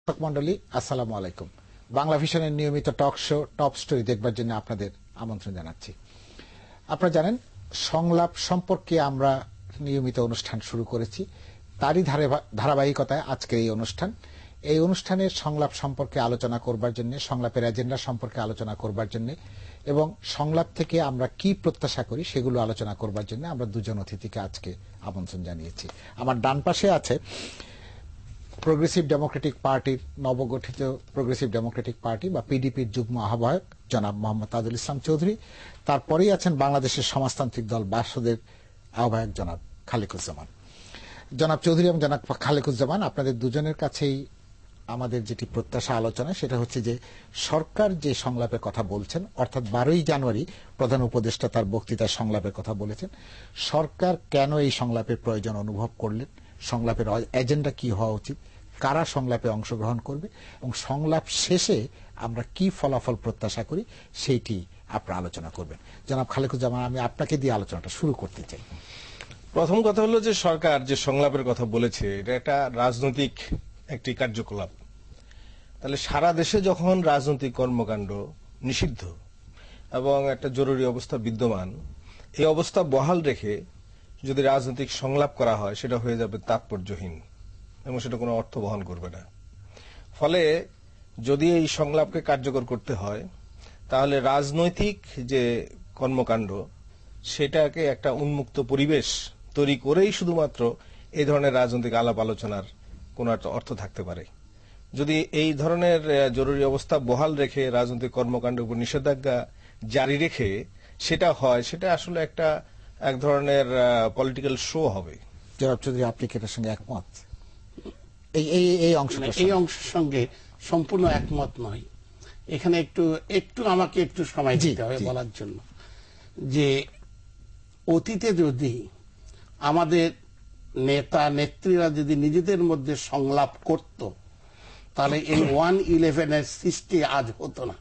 দর্শক মণ্ডলী, আসসালামু আলাইকুম। বাংলা ভিশনের নিয়মিত টক শো টপ স্টোরি দেখবার জন্য আপনাদের আমন্ত্রণ জানাচ্ছি। আপনারা জানেন, সংলাপ সম্পর্কে আমরা নিয়মিত অনুষ্ঠান শুরু করেছি। তারই ধারাবাহিকতায় আজকের এই অনুষ্ঠান। এই অনুষ্ঠানের সংলাপ সম্পর্কে আলোচনা করবার জন্য, সংলাপের এজেন্ডা সম্পর্কে আলোচনা করবার জন্য এবং সংলাপ থেকে আমরা কি প্রত্যাশা করি সেগুলো আলোচনা করবার জন্য আমরা দুজন অতিথিকে আজকে আমন্ত্রণ জানিয়েছি। আমার ডান পাশে আছে প্রোগ্রেসিভ ডেমোক্রেটিক পার্টির নবগঠিত প্রোগ্রেসিভ ডেমোক্রেটিক পার্টি বা পিডিপির যুগ্ম আহ্বায়ক জনাব মোহাম্মদ তাজুল ইসলাম চৌধুরী। তারপরেই আছেন বাংলাদেশের সমাজতান্ত্রিক দল বাসদের আহ্বায়ক জনাব খালেকুজ্জামান। জনাব চৌধুরী এবং জনাব খালেকুজ্জামান, আপনাদের দুজনের কাছেই আমাদের যেটি প্রত্যাশা আলোচনা সেটা হচ্ছে যে সরকার যে সংলাপের কথা বলছেন, অর্থাৎ 12ই জানুয়ারি প্রধান উপদেষ্টা তার বক্তৃতায় সংলাপের কথা বলেছেন, সরকার কেন এই সংলাপের প্রয়োজন অনুভব করলেন, সংলাপের এজেন্ডা কি হওয়া উচিত, কারা সংলাপে অংশগ্রহণ করবে এবং সংলাপ শেষে আমরা কি ফলাফল প্রত্যাশা করি সেইটি আপনারা আলোচনা করবেন। জনাব খালেকুজ্জামান, আমি আপনাকে দিয়ে আলোচনাটা শুরু করতে চাই। প্রথম কথা হলো যে সরকার যে সংলাপের কথা বলেছে এটা একটা রাজনৈতিক একটি কার্যকলাপ। তাহলে সারা দেশে যখন রাজনৈতিক কর্মকাণ্ড নিষিদ্ধ এবং একটা জরুরি অবস্থা বিদ্যমান, এই অবস্থা বহাল রেখে যদি রাজনৈতিক সংলাপ করা হয় সেটা হয়ে যাবে তাৎপর্যহীন এবং সেটা কোনো অর্থ বহন করবে না। ফলে যদি এই সংলাপকে কার্যকর করতে হয় তাহলে রাজনৈতিক যে কর্মকাণ্ড সেটাকে একটা উন্মুক্ত পরিবেশ তৈরি করেই শুধুমাত্র এই ধরনের রাজনৈতিক আলাপ আলোচনার কোনো একটা অর্থ থাকতে পারে। যদি এই ধরনের জরুরি অবস্থা বহাল রেখে রাজনৈতিক কর্মকাণ্ডের উপর নিষেধাজ্ঞা জারি রেখে সেটা হয়, সেটা আসলে এক ধরনের পলিটিক্যাল শো হবে। জনাব চৌধুরী, আপনি কি এটার সঙ্গে একমত? এই অংশের সঙ্গে সম্পূর্ণ একমত নয়। এখানে একটু আমাকে একটু সময় দিতে হবে বলার জন্য যে অতীতে যদি আমাদের নেতা নেত্রীরা যদি নিজেদের মধ্যে সংলাপ করত তাহলে এই 1/11 সৃষ্টি আজ হতো না,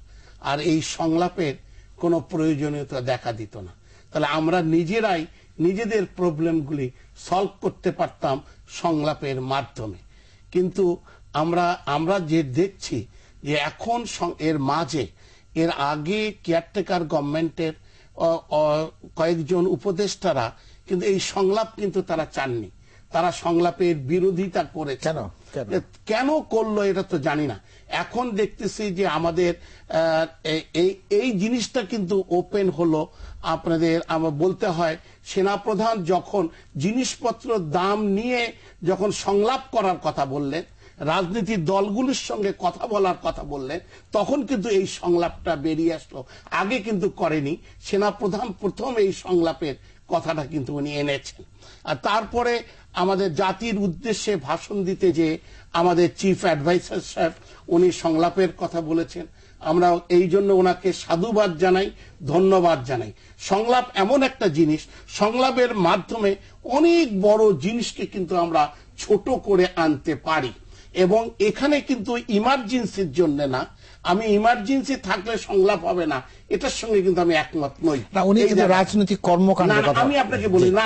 আর এই সংলাপের কোনো প্রয়োজনীয়তা দেখা দিত না। তাহলে আমরা নিজেরাই নিজেদের প্রবলেমগুলি সলভ করতে পারতাম সংলাপের মাধ্যমে। কিন্তু আমরা যে দেখছি যে এখন এর মাঝে এর আগে কেয়ারটেকার গভর্নমেন্টের কয়েকজন উপদেষ্টারা কিন্তু এই সংলাপ কিন্তু তারা চাননি, তারা সংলাপের বিরোধিতা করেছে। কেন করলো এটা তো জানি না। এখন দেখতেছি যে আমাদের এই জিনিসটা কিন্তু ওপেন হলো। আপনাদের আমার বলতে হয়, সেনাপ্রধান যখন জিনিসপত্র দাম নিয়ে যখন সংলাপ করার কথা বললেন, রাজনীতির দলগুলির সঙ্গে কথা বলার কথা বললেন, তখন কিন্তু এই সংলাপটা বেরিয়ে আসলো। আগে কিন্তু করেনি। সেনাপ্রধান প্রথম এই সংলাপের কথাটা কিন্তু উনি এনেছেন। আর তারপরে আমাদের জাতির উদ্দেশ্যে ভাষণ দিতে যে আমাদের চিফ অ্যাডভাইসার সাহেব উনি সংলাপের কথা বলেছেন। আমরা এই জন্য ওনাকে সাধুবাদ জানাই, ধন্যবাদ জানাই। সংলাপ এমন একটা জিনিস, সংলাপের মাধ্যমে অনেক বড় জিনিসকে কিন্তু আমরা ছোট করে আনতে পারি। এবং এখানে কিন্তু ইমার্জেন্সির জন্য না, আমি ইমার্জেন্সি থাকলে সংলাপ হবে না এটার সঙ্গে কিন্তু আমি একমত নই। উনি কিন্তু রাজনৈতিক কর্মকাণ্ড, আমি আপনাকে বলি না,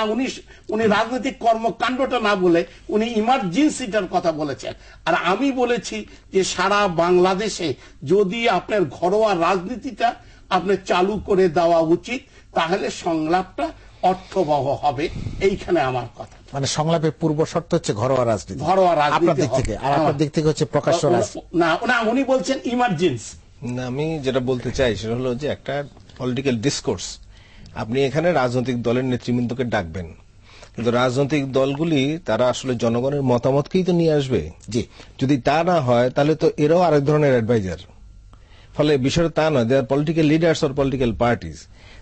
উনি রাজনৈতিক কর্মকাণ্ডটা না বলে উনি ইমার্জেন্সিটার কথা বলেছেন। আর আমি বলেছি যে সারা বাংলাদেশে যদি আপনার ঘরোয়া রাজনীতিটা আপনার চালু করে দেওয়া উচিত, তাহলে সংলাপটা অর্থবহ হবে। এইখানে আমার কথা। মানে সংলাপের পূর্ব শর্ত হচ্ছে ঘরোয়া রাজনীতি। ঘরোয়া রাজনীতি থেকে, আর আপনার দিক থেকে হচ্ছে প্রকাশ্য রাজনীতি। না, উনি বলছেন ইমার্জেন্সি। আমি যেটা বলতে চাই সেটা হলো যে একটা পলিটিক্যাল ডিসকোর্স, আপনি এখানে রাজনৈতিক দলের নেতৃবৃন্দকে ডাকবেন, কিন্তু রাজনৈতিক দলগুলি তারা আসলে জনগণের মতামতকেই তো নিয়ে আসবে। জি, যদি তা না হয় তাহলে তো এরাও আরেক ধরনের অ্যাডভাইজার। ফলে বিষয়টা তা নয়, they are political leaders or political parties.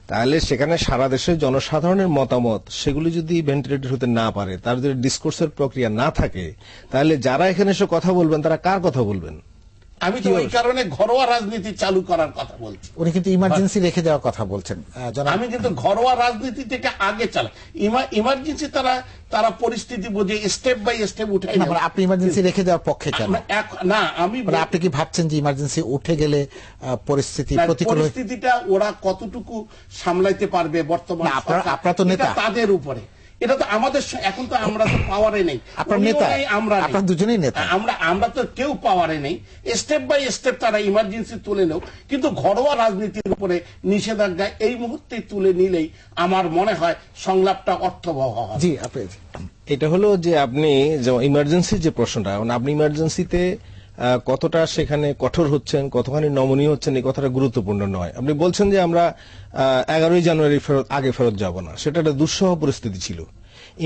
তাহলে সেখানে সারা দেশের জনসাধারণের মতামত সেগুলি যদি ভেন্টিলেটেড হতে না পারে, তার যদি ডিসকোর্সের প্রক্রিয়া না থাকে, তাহলে যারা এখানে এসে কথা বলবেন তারা কার কথা বলবেন? আমি তো ওই কারণে ঘরোয়া রাজনীতি চালু করার কথা বলছি। উনি কিন্তু ইমার্জেন্সি রেখে দেওয়ার কথা বলছেন। আমি কিন্তু ঘরোয়া রাজনীতিটাকে আগে চালাই। ইমার্জেন্সি তারা পরিস্থিতি বুঝে স্টেপ বাই স্টেপ উঠাই। আপনি ইমার্জেন্সি রেখে দেওয়ার পক্ষে কেন? না, আপনি কি ভাবছেন যে ইমার্জেন্সি উঠে গেলে পরিস্থিতিটা ওরা কতটুকু সামলাইতে পারবে বর্তমান আপনারা তো নেতা, তাদের উপরে। এটা তো আমাদের এখন তো আমরা তো পাওয়ারে নেই, আপনার নেতা, আমরা আপনার দুজনেই নেতা, আমরা তো কেউ পাওয়ারে নেই। স্টেপ বাই স্টেপ তারা ইমার্জেন্সি তুলে নেও, কিন্তু ঘরোয়া রাজনীতির উপরে নিষেধাজ্ঞা এই মুহূর্তে তুলে নিলেই আমার মনে হয় সংলাপটা অর্থবহ হবে। জি, আপনি এটা হলো যে আপনি ইমার্জেন্সি যে প্রশ্নটা, আপনি ইমার্জেন্সিতে কতটা সেখানে কঠোর হচ্ছেন, কতখানি নমনীয় হচ্ছেন, এই কথাটা গুরুত্বপূর্ণ নয়। আপনি বলছেন যে আমরা 11ই জানুয়ারি আগে ফেরত যাব না, সেটা একটা দুঃসহ পরিস্থিতি ছিল।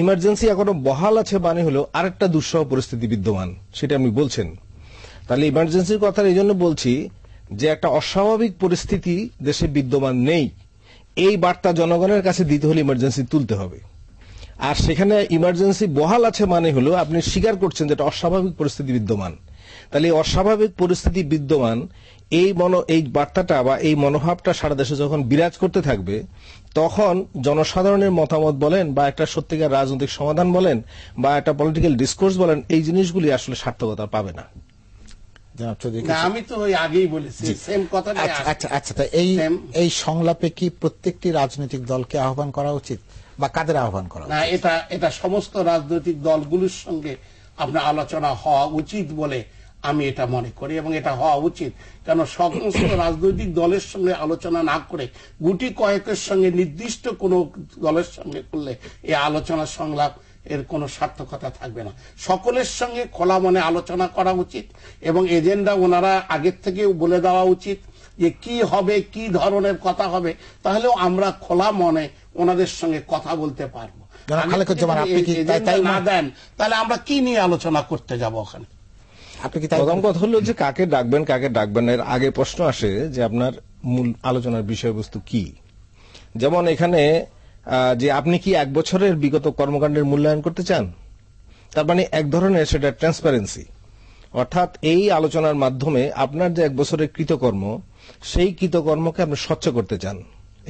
ইমার্জেন্সি এখনো বহাল আছে মানে হলো আরেকটা দুঃসহ পরিস্থিতি বিদ্যমান, সেটা আপনি বলছেন। তাহলে ইমার্জেন্সির কথা এই জন্য বলছি যে একটা অস্বাভাবিক পরিস্থিতি দেশে বিদ্যমান নেই, এই বার্তা জনগণের কাছে দিতে হলে ইমার্জেন্সি তুলতে হবে। আর সেখানে ইমার্জেন্সি বহাল আছে মানে হলো আপনি স্বীকার করছেন যে একটা অস্বাভাবিক পরিস্থিতি বিদ্যমান। তাহলে এই অস্বাভাবিক পরিস্থিতি বিদ্যমান এই বার্তাটা বা এই মনোভাবটা সারা দেশে যখন বিরাজ করতে থাকবে, তখন জনসাধারণের মতামত বলেন বা একটা সত্যিকার রাজনৈতিক সমাধান বলেন বা একটা পলিটিক্যাল ডিসকোর্স বলেন, এই জিনিসগুলি আসলে সার্থকতা পাবে না। আমি তো ওই আগেই বলেছি সেম কথাটা। আচ্ছা, এই সংলাপে কি প্রত্যেকটি রাজনৈতিক দলকে আহ্বান করা উচিত বা কাদের আহ্বান করা উচিত? না, এটা সমস্ত রাজনৈতিক দলগুলোর সঙ্গে আপনার আলোচনা হওয়া উচিত বলে আমি এটা মনে করি, এবং এটা হওয়া উচিত। কেন সমস্ত রাজনৈতিক দলের সঙ্গে আলোচনা না করে গুটি কয়েকের সঙ্গে নির্দিষ্ট কোনো দলের সঙ্গে করলে এই আলোচনা সংলাপ এর কোনো সার্থকতা থাকবে না। সকলের সঙ্গে খোলা মনে আলোচনা করা উচিত এবং এজেন্ডা ওনারা আগের থেকে বলে দেওয়া উচিত যে কি হবে, কি ধরনের কথা হবে, তাহলেও আমরা খোলা মনে ওনাদের সঙ্গে কথা বলতে পারবো। না দেন তাহলে আমরা কি নিয়ে আলোচনা করতে যাব ওখানে? প্রথম কথা হলো যে কাকে ডাকবেন কাকে ডাকবেন এর আগে প্রশ্ন আসে যে আপনার মূল আলোচনার বিষয়বস্তু কি। যেমন এখানে যে আপনি কি 1 বছরের বিগত কর্মকাণ্ডের মূল্যায়ন করতে চান, তার মানে এক ধরনের সেটা ট্রান্সপারেন্সি, অর্থাৎ এই আলোচনার মাধ্যমে আপনার যে 1 বছরের কৃতকর্ম, সেই কৃতকর্মকে আপনি স্বচ্ছ করতে চান,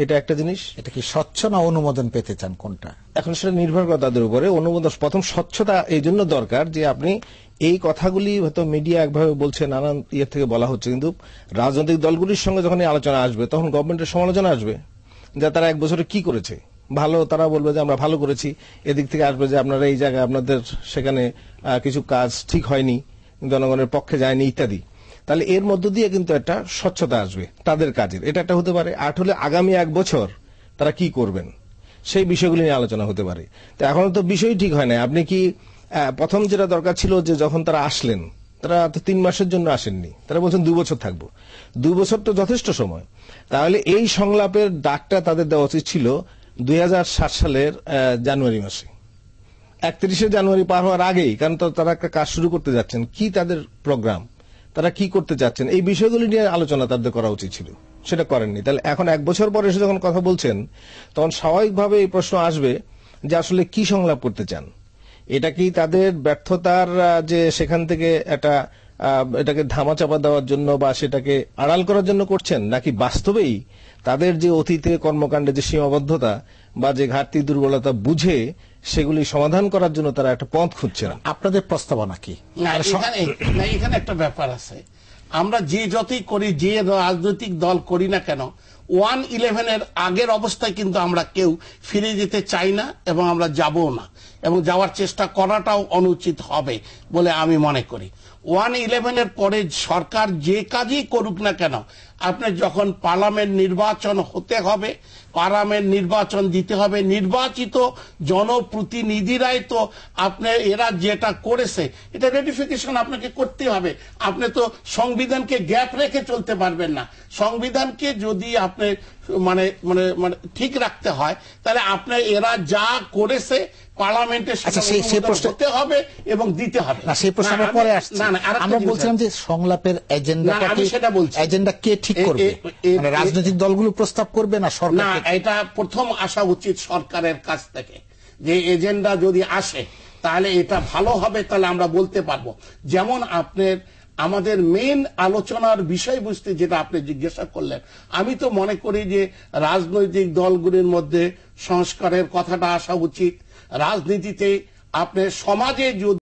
এটা একটা জিনিস। এটা কি স্বচ্ছ না অনুমোদন পেতে চান, কোনটা? এখন সেটা নির্ভর করে তাদের উপরে। অনুমোদন প্রথম স্বচ্ছতা এই জন্য দরকার যে আপনি এই কথাগুলি হয়তো মিডিয়া একভাবে বলছে, নানান ইয়ে থেকে বলা হচ্ছে, কিন্তু রাজনৈতিক দলগুলির সঙ্গে যখন এই আলোচনা আসবে তখন গভর্নমেন্টের সমালোচনা আসবে যে তারা 1 বছরে কি করেছে। ভালো তারা বলবে যে আমরা ভালো করেছি, এদিক থেকে আসবে যে আপনারা এই জায়গায় আপনাদের সেখানে কিছু কাজ ঠিক হয়নি, জনগণের পক্ষে যায়নি ইত্যাদি। তাহলে এর মধ্য দিয়ে কিন্তু একটা স্বচ্ছতা আসবে তাদের কাজের, এটা একটা হতে পারে। আর হলে আগামী 1 বছর তারা কি করবেন সেই বিষয়গুলি নিয়ে আলোচনা হতে পারে। তো এখনো তো বিষয় ঠিক হয় না। আপনি কি প্রথম যেটা দরকার ছিল যে যখন তারা আসলেন, তারা তো 3 মাসের জন্য আসেননি, তারা বলছেন 2 বছর থাকবো। 2 বছর তো যথেষ্ট সময়। তাহলে এই সংলাপের ডাকটা তাদের দেওয়া উচিত ছিল 2007 সালের জানুয়ারি মাসে, 31শে জানুয়ারি পার হওয়ার আগেই। কারণ তারা একটা কাজ শুরু করতে যাচ্ছেন, কি তাদের প্রোগ্রাম, তারা কি করতে চাচ্ছেন, এই বিষয়গুলি নিয়ে আলোচনা তাদের করা উচিত ছিল, সেটা করেননি। তাহলে এখন 1 বছর পরে এসে যখন কথা বলছেন, তখন স্বাভাবিকভাবে এই প্রশ্ন আসবে যে আসলে কি সংলাপ করতে চান। এটা কি তাদের ব্যর্থতার যে সেখান থেকে এটাকে ধামাচাপা দেওয়ার জন্য বা সেটাকে আড়াল করার জন্য করছেন, নাকি বাস্তবেই তাদের যে অতীতে কর্মকাণ্ডে যে সীমাবদ্ধতা বা যে ঘাটতি দুর্বলতা বুঝে সেগুলি সমাধান করার জন্য তারা একটা পথ খুঁজছেন? আপনাদের প্রস্তাবনা কি? এখানে একটা ব্যাপার আছে। আমরা যে যতই করি, যে রাজনৈতিক দল করি না কেন, 1/11 আগের অবস্থায় কিন্তু আমরা কেউ ফিরে যেতে চাই না এবং আমরা যাবও না, এবং যাওয়ার চেষ্টা করাটাও অনুচিত হবে বলে আমি মনে করি। 1/11 পরে সরকার যে কাজই করুক না কেন, আপনার যখন পার্লামেন্ট নির্বাচন হতে হবে, পার্লামেন্ট নির্বাচন দিতে হবে, নির্বাচিত জনপ্রতিনিধিরাই তো আপনার এরা যেটা করেছে এটা রেটিফিকেশন আপনাকে করতে হবে। আপনি তো সংবিধানকে গ্যাপ রেখে চলতে পারবেন না। সংবিধানকে যদি আপনি মানে মানে মানে ঠিক রাখতে হয়, তাহলে আপনার এরা যা করেছে পার্লামেন্টের হতে হবে এবং দিতে হবে। সেই প্রশ্ন পরে আসছে। আমরা বলছিলাম যে সংলাপের এজেন্ডা কে ঠিক করবে? মানে রাজনৈতিক দলগুলো প্রস্তাব করবে না সরকার? না, এটা প্রথম আসা উচিত সরকারের কাছ থেকে, যে এজেন্ডা যদি আসে তাহলে এটা ভালো হবে, তাহলে আমরা বলতে পারবো। যেমন আপনার আমাদের মেইন আলোচনার বিষয়বস্তু যেটা আপনি জিজ্ঞাসা করলেন, আমি তো মনে করি যে রাজনৈতিক দলগুলির মধ্যে সংস্কারের কথাটা আসা উচিত। রাজনীতিতে আপনার সমাজে যদি